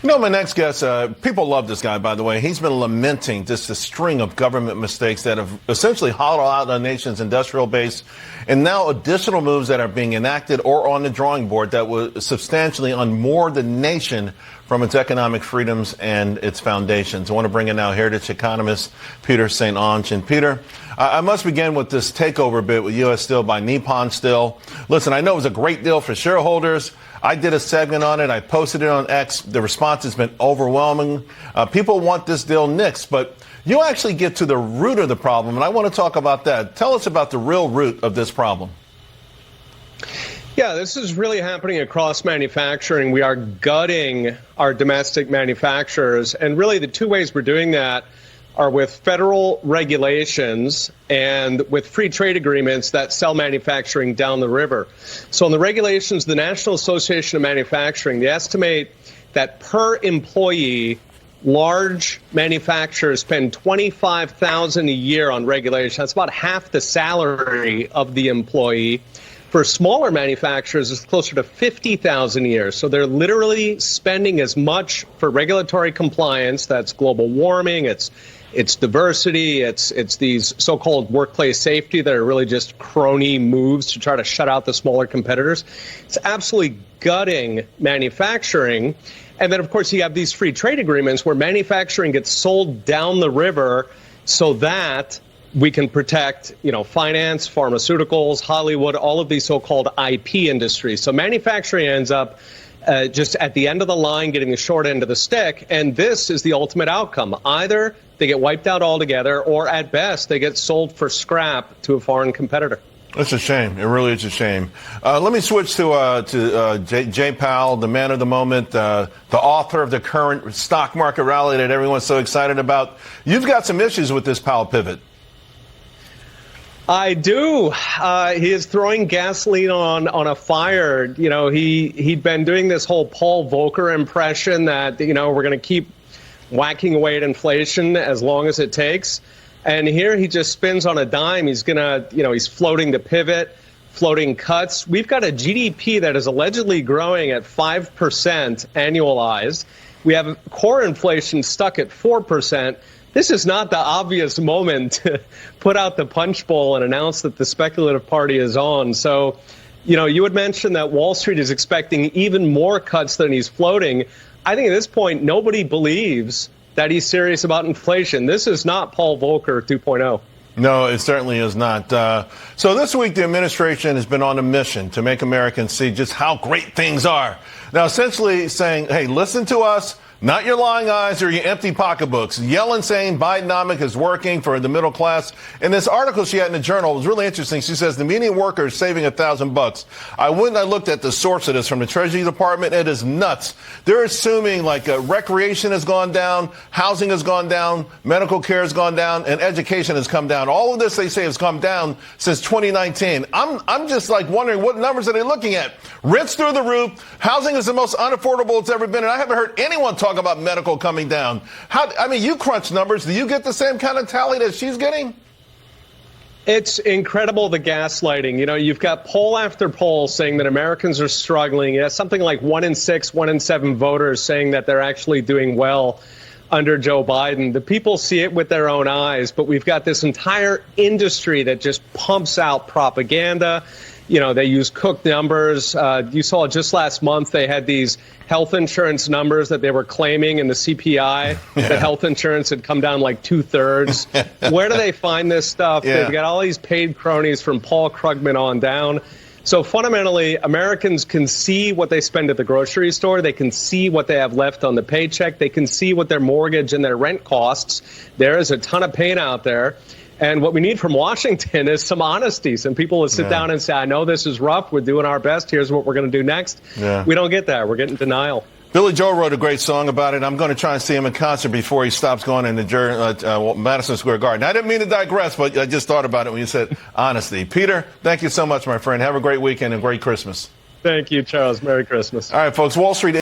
You know, my next guest, people love this guy, by the way. He's been lamenting just a string of government mistakes that have essentially hollowed out our nation's industrial base, and now additional moves that are being enacted or on the drawing board that will substantially unmoor the nation from its economic freedoms and its foundations. I want to bring in now heritage economist Peter St. Onge. And Peter, I must begin with this takeover bid with U.S. Steel by Nippon Steel. Listen, I know it was a great deal for shareholders. I did a segment on it. I posted it on X. The response has been overwhelming. People want this deal nixed, but you actually get to the root of the problem, and I want to talk about that. Tell us about the real root of this problem. Yeah, this is really happening across manufacturing. We are gutting our domestic manufacturers, and really the two ways we're doing that are with federal regulations and with free trade agreements that sell manufacturing down the river. So in the regulations, the National Association of Manufacturing, they estimate that per employee, large manufacturers spend $25,000 a year on regulation. That's about half the salary of the employee. For smaller manufacturers, it's closer to $50,000 a year. So they're literally spending as much for regulatory compliance. That's global warming, it's diversity, it's these so-called workplace safety that are really just crony moves to try to shut out the smaller competitors. It's absolutely gutting manufacturing. And then, of course, you have these free trade agreements where manufacturing gets sold down the river so that we can protect, finance, pharmaceuticals, Hollywood, all of these so-called IP industries. So manufacturing ends up just at the end of the line getting the short end of the stick, and this is the ultimate outcome. Either they get wiped out altogether, or at best, they get sold for scrap to a foreign competitor. It's a shame. It really is a shame. Let me switch to Jay Powell, the man of the moment, the author of the current stock market rally that everyone's so excited about. You've got some issues with this Powell pivot. I do. He is throwing gasoline on a fire. He'd been doing this whole Paul Volcker impression that, we're going to keep whacking away at inflation as long as it takes. And here he just spins on a dime. He's going to, he's floating the pivot, floating cuts. We've got a GDP that is allegedly growing at 5% annualized. We have core inflation stuck at 4%. This is not the obvious moment to put out the punch bowl and announce that the speculative party is on. So, you had mentioned that Wall Street is expecting even more cuts than he's floating. I think at this point, nobody believes that he's serious about inflation. This is not Paul Volcker 2.0. No, it certainly is not. So this week, the administration has been on a mission to make Americans see just how great things are. Now, essentially saying, hey, listen to us. Not your lying eyes or your empty pocketbooks. Yellen saying Bidenomics is working for the middle class. In this article she had in the Journal, it was really interesting. She says the median worker is saving $1,000. I looked at the source of this from the Treasury Department. It is nuts. They're assuming recreation has gone down, housing has gone down, medical care has gone down, and education has come down. All of this, they say, has come down since 2019. I'm just wondering what numbers are they looking at? Rents through the roof. Housing is the most unaffordable it's ever been. And I haven't heard anyone talk about medical coming down. You crunch numbers. Do you get the same kind of tally that she's getting? It's incredible, the gaslighting. You've got poll after poll saying that Americans are struggling. Something like 1 in 6, 1 in 7 voters saying that they're actually doing well under Joe Biden. The people see it with their own eyes, but we've got this entire industry that just pumps out propaganda. They use cooked numbers. You saw just last month they had these health insurance numbers that they were claiming in the CPI, that health insurance had come down like 2/3. Where do they find this stuff? Yeah. They've got all these paid cronies from Paul Krugman on down. So fundamentally, Americans can see what they spend at the grocery store. They can see what they have left on the paycheck. They can see what their mortgage and their rent costs. There is a ton of pain out there. And what we need from Washington is some honesty. Some people will sit down and say, I know this is rough. We're doing our best. Here's what we're going to do next. Yeah. We don't get that. We're getting denial. Billy Joel wrote a great song about it. I'm going to try and see him in concert before he stops going into Madison Square Garden. I didn't mean to digress, but I just thought about it when you said honesty. Peter, thank you so much, my friend. Have a great weekend and great Christmas. Thank you, Charles. Merry Christmas. All right, folks. Wall Street